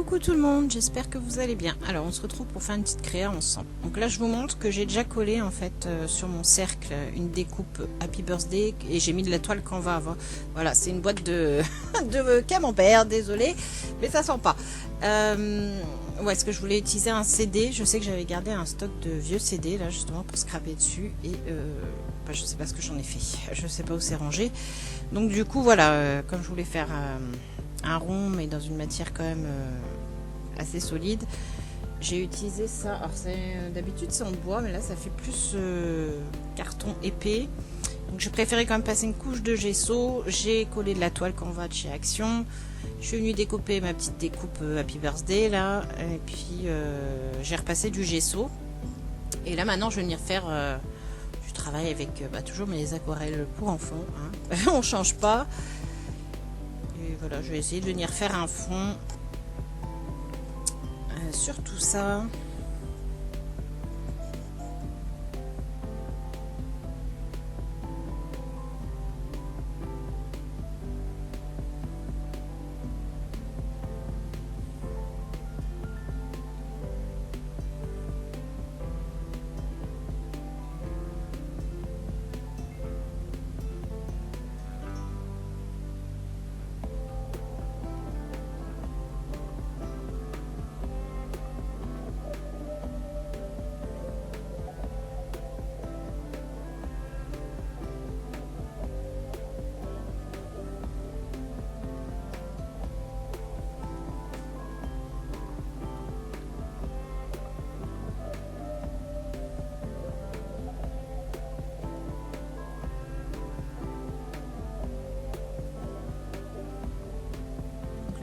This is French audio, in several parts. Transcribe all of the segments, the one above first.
Coucou tout le monde, j'espère que vous allez bien. Alors on se retrouve pour faire une petite créa ensemble. Donc là je vous montre que j'ai déjà collé en fait sur mon cercle une découpe Happy Birthday et j'ai mis de la toile Canva avant. Voilà, c'est une boîte de, de camembert, désolé, mais ça sent pas. Ouais, est-ce que je voulais utiliser un CD? Je sais que j'avais gardé un stock de vieux CD là justement pour scraper dessus et je sais pas ce que j'en ai fait. Je sais pas où c'est rangé. Donc du coup voilà, comme je voulais faire un rond mais dans une matière quand même assez solide, j'ai utilisé ça. Alors d'habitude c'est en bois mais là ça fait plus carton épais, donc j'ai préféré quand même passer une couche de gesso. J'ai collé de la toile Canva de chez Action. Je suis venue découper ma petite découpe Happy Birthday là et puis j'ai repassé du gesso et là maintenant je vais venir faire du travail avec toujours mes aquarelles pour enfants, hein. On change pas. Et voilà, je vais essayer de venir faire un fond sur tout ça.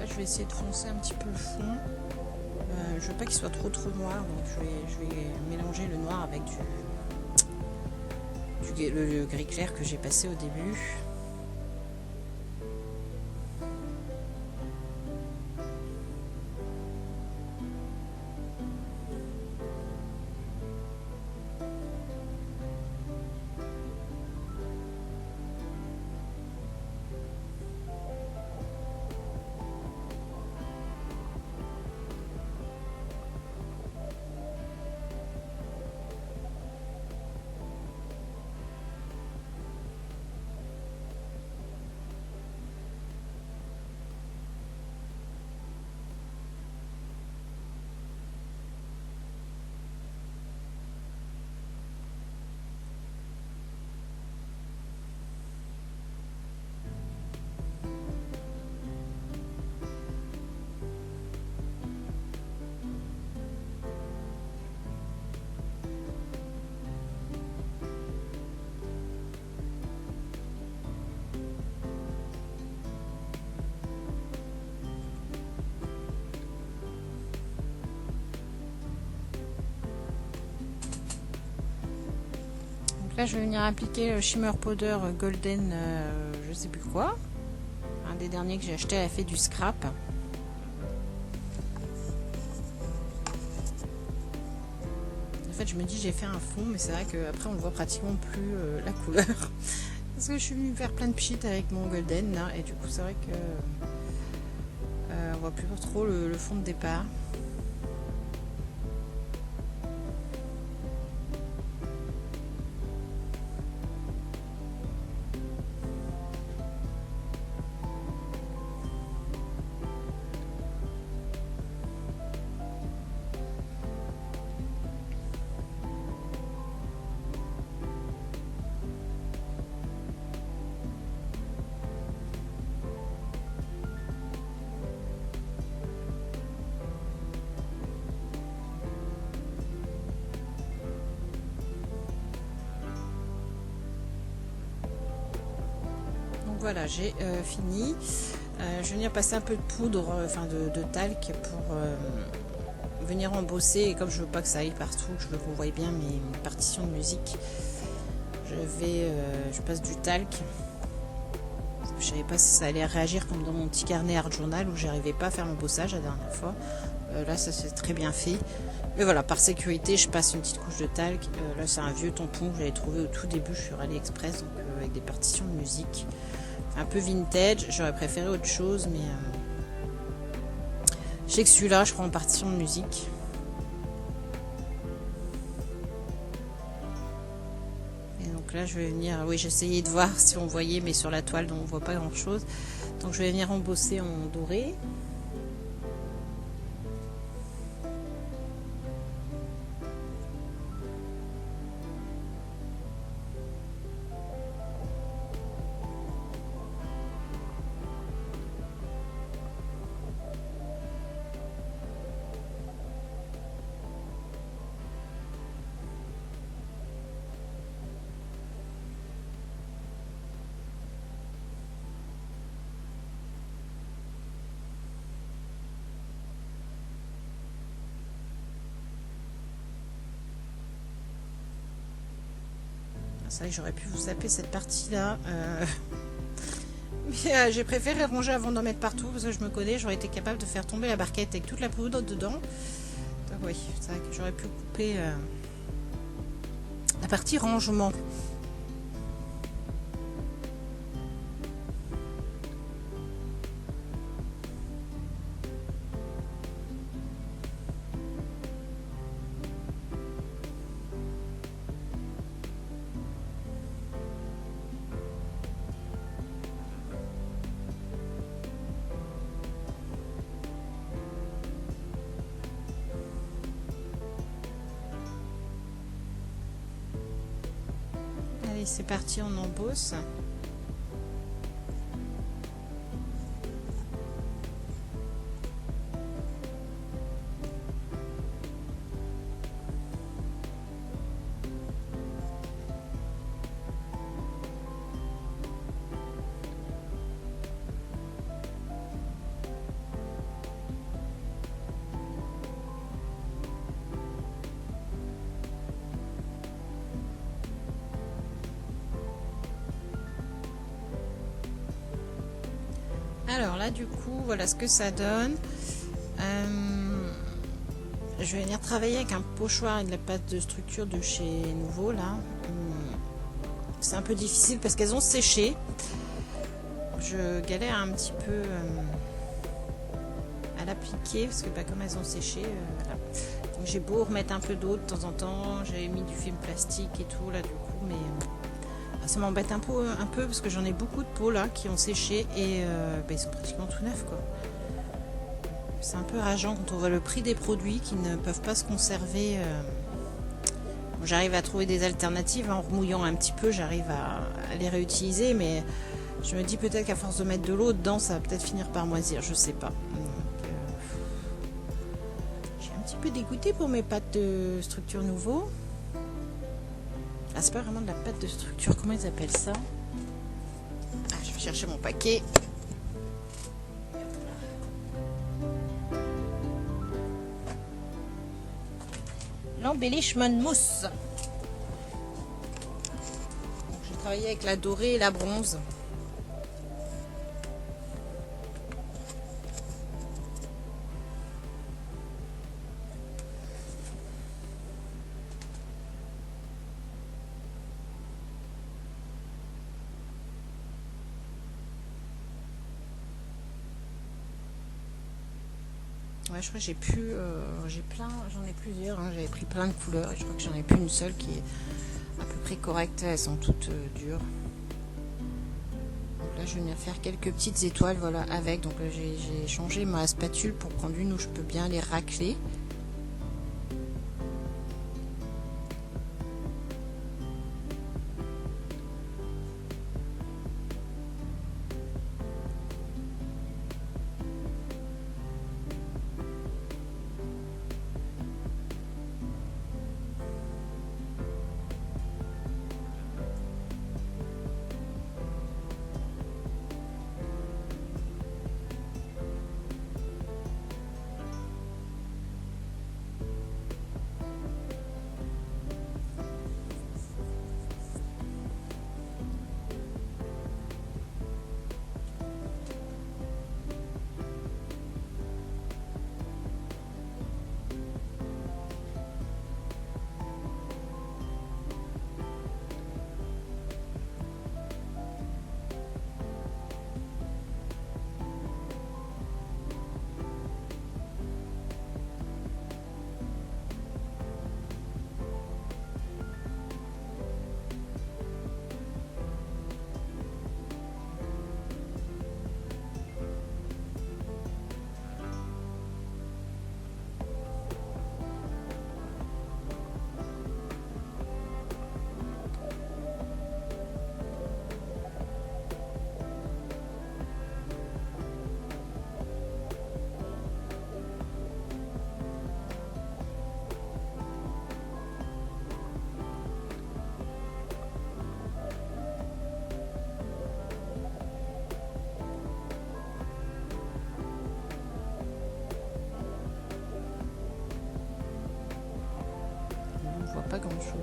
Je vais essayer de foncer un petit peu le fond. Je veux pas qu'il soit trop noir, donc je vais mélanger le noir avec le gris clair que j'ai passé au début. Là, je vais venir appliquer le Shimmer Powder Golden, je sais plus quoi. Un des derniers que j'ai acheté a fait du scrap. En fait, je me dis j'ai fait un fond, mais c'est vrai qu'après on ne voit pratiquement plus la couleur. Parce que je suis venue faire plein de pchit avec mon Golden là, et du coup c'est vrai que on voit plus trop le fond de départ. Voilà, j'ai fini. Je vais venir passer un peu de poudre, de talc pour venir embosser. Et comme je veux pas que ça aille partout, je veux que vous voyez bien mes partitions de musique, je passe du talc. Je savais pas si ça allait réagir comme dans mon petit carnet art journal où j'arrivais pas à faire l'embossage la dernière fois. Là, ça s'est très bien fait. Mais voilà, par sécurité, je passe une petite couche de talc. Là, c'est un vieux tampon que j'avais trouvé au tout début sur AliExpress, donc avec des partitions de musique. Un peu vintage, j'aurais préféré autre chose, mais J'ai que celui-là, je crois, en partition de musique. Et donc là, je vais venir... Oui, j'essayais de voir si on voyait, mais sur la toile, on ne voit pas grand-chose. Donc je vais venir embosser en doré. C'est vrai que j'aurais pu vous zapper cette partie-là. Mais j'ai préféré ranger avant d'en mettre partout parce que je me connais, j'aurais été capable de faire tomber la barquette avec toute la poudre dedans. Donc oui, c'est vrai que j'aurais pu couper la partie rangement. Allez, c'est parti, on embosse. Alors là, du coup, voilà ce que ça donne. Je vais venir travailler avec un pochoir et de la pâte de structure de chez Nouveau là. C'est un peu difficile parce qu'elles ont séché. Je galère un petit peu à l'appliquer parce que comme elles ont séché, voilà. Donc j'ai beau remettre un peu d'eau de temps en temps. J'ai mis du film plastique et tout là du coup, mais ça m'embête un peu parce que j'en ai beaucoup de pots là qui ont séché et ils sont pratiquement tout neufs quoi. C'est un peu rageant quand on voit le prix des produits qui ne peuvent pas se conserver. Bon, j'arrive à trouver des alternatives en remouillant un petit peu, j'arrive à les réutiliser, mais je me dis peut-être qu'à force de mettre de l'eau dedans, ça va peut-être finir par moisir, je sais pas. Donc, j'ai un petit peu dégoûté pour mes pâtes de structure Nouveau. Ah, c'est pas vraiment de la pâte de structure, comment ils appellent ça? Ah, je vais chercher mon paquet. L'embellishment mousse. J'ai travaillé avec la dorée et la bronze. Ouais, je crois que j'ai plein, j'en ai plusieurs, hein, j'avais pris plein de couleurs et je crois que j'en ai plus une seule qui est à peu près correcte, elles sont toutes dures. Donc là je vais venir faire quelques petites étoiles voilà avec, donc j'ai changé ma spatule pour prendre une où je peux bien les racler.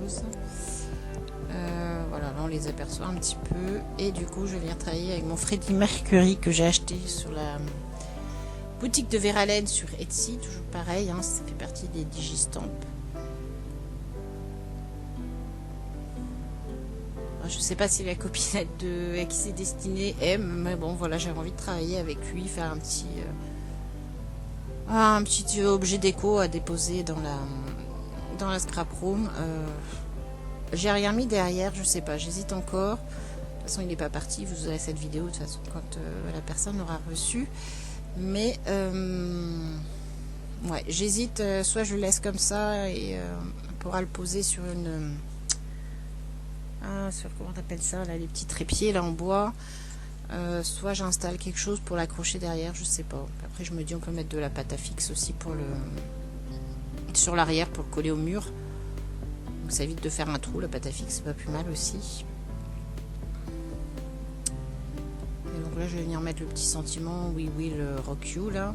chose. Voilà, là on les aperçoit un petit peu. Et du coup, je viens travailler avec mon Freddie Mercury que j'ai acheté sur la boutique de Veralène sur Etsy. Toujours pareil, hein, ça fait partie des Digistampes. Je sais pas si la copinette à qui c'est destiné aime, mais bon, voilà, j'avais envie de travailler avec lui, faire un petit objet déco à déposer dans la scrap room. J'ai rien mis derrière, je sais pas, j'hésite encore. De toute façon, il n'est pas parti, vous aurez cette vidéo de toute façon quand la personne l'aura reçue. Mais ouais, j'hésite, soit je le laisse comme ça et on pourra le poser sur une... sur comment on appelle ça, là, les petits trépieds là en bois. Soit j'installe quelque chose pour l'accrocher derrière, je sais pas. Après je me dis on peut mettre de la pâte à fixe aussi pour sur l'arrière pour le coller au mur. Donc ça évite de faire un trou, la pâte à fixe c'est pas plus mal aussi. Et donc là je vais venir mettre le petit sentiment We Will Rock You là.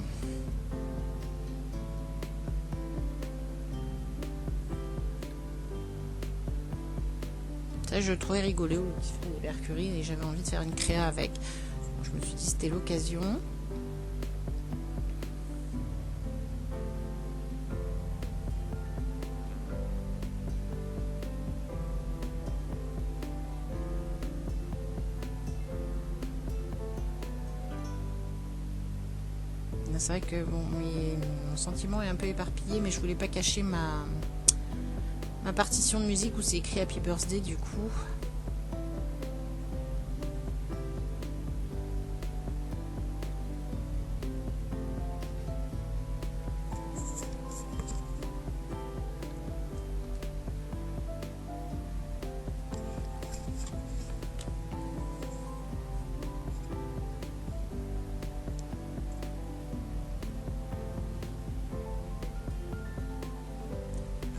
Ça je le trouvais rigolo, le petit Freddie Mercury, et j'avais envie de faire une créa avec. Donc, je me suis dit c'était l'occasion. C'est vrai que bon, mon sentiment est un peu éparpillé, mais je voulais pas cacher ma partition de musique où c'est écrit Happy Birthday du coup.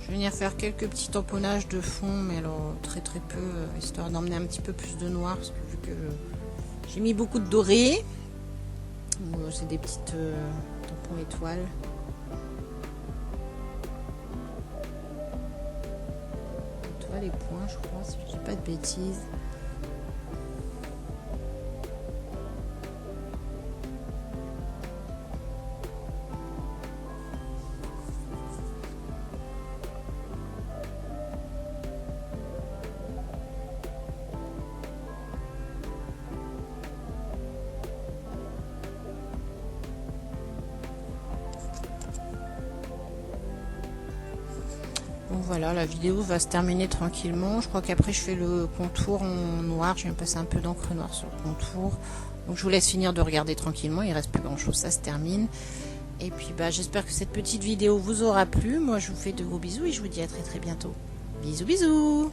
Je vais venir faire quelques petits tamponnages de fond, mais alors très peu, histoire d'emmener un petit peu plus de noir, parce que vu que j'ai mis beaucoup de doré, c'est des petites tampons étoiles. Étoiles et points, je crois, si je dis pas de bêtises. Donc voilà, la vidéo va se terminer tranquillement. Je crois qu'après je fais le contour en noir. Je viens passer un peu d'encre noire sur le contour. Donc je vous laisse finir de regarder tranquillement. Il reste plus grand chose, ça se termine. Et puis bah j'espère que cette petite vidéo vous aura plu. Moi je vous fais de gros bisous et je vous dis à très bientôt. Bisous bisous.